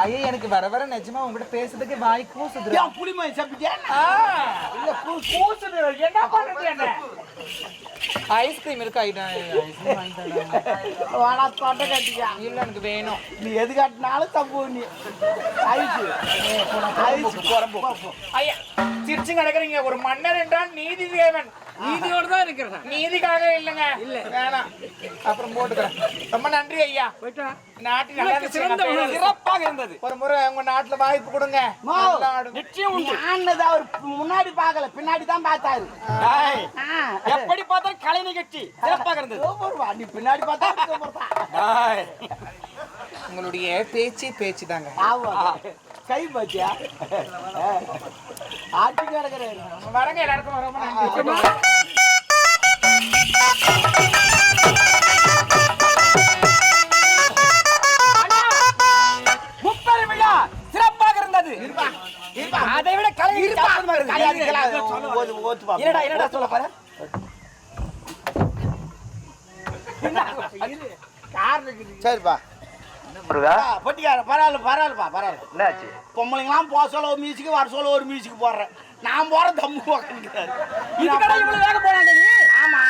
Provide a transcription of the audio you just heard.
ஐயா எனக்கு வர வர நிஜமா உங்ககிட்ட பேசுறதுக்கு வாய் கூசுது. ஏன் புளிமாய் சாப்பிட்டியா? இல்ல கூசுது. என்ன பண்றது? என்ன ஐஸ்கிரீம் இருக்கு? ஐஸ்கிரீம் வாங்கி தரேன். வாடா தொண்டை கட்டிக்கா. இல்ல எனக்கு வேணும். நீ எது காட்டினாலும் தப்பு. நீ ஐயா சிரிச்சு கிடக்குறீங்க. ஒரு மன்னர் என்றால் நீதி தேவன். நீதியோடு தான் இருக்கிறேன். நீதிக்காக இல்லைங்க. இல்ல வேணாம். அப்புறம் போட்டுக்கிறேன். ரொம்ப நன்றி ஐயா. போயிட்டா நாட்டில் நல்லா சிறந்த இருந்துச்சு. சிறப்பாக இருந்தது. ஒரு முறை உங்க நாட்டுல வாய்ப்பு கொடுங்க. நிச்சயம் உண்டு. ஆனதா அவர் முன்னாடி பார்க்கல, பின்னாடி தான் பார்த்தாரு. எப்படி பார்த்தாலும் கலை நிகழ்ச்சி சிறப்பாக இருந்தது. நீ பின்னாடி பார்த்தா உங்களுடைய பேச்சு தாங்க. கை பாத்தியா ஆட்டி கிடக்குறாரு. வரங்க எல்லாருக்கும் ரொம்ப நன்றி. முப்பெரும் விழா சிறப்பாக இருந்தது. அதை விட கலை என்னடா சொல்ல பாரு. சரிப்பா பொட்டிக்கார பரவாயில்லப்பா. என்னாச்சு? பொம்பளைங்களாம் போக சொல்ல ஒரு மியூசிக், வர சொல்ல ஒரு மியூசிக் போடுறேன். நான் போற தம்மு போகிறாரு. வேக போறாங்க. ஆமா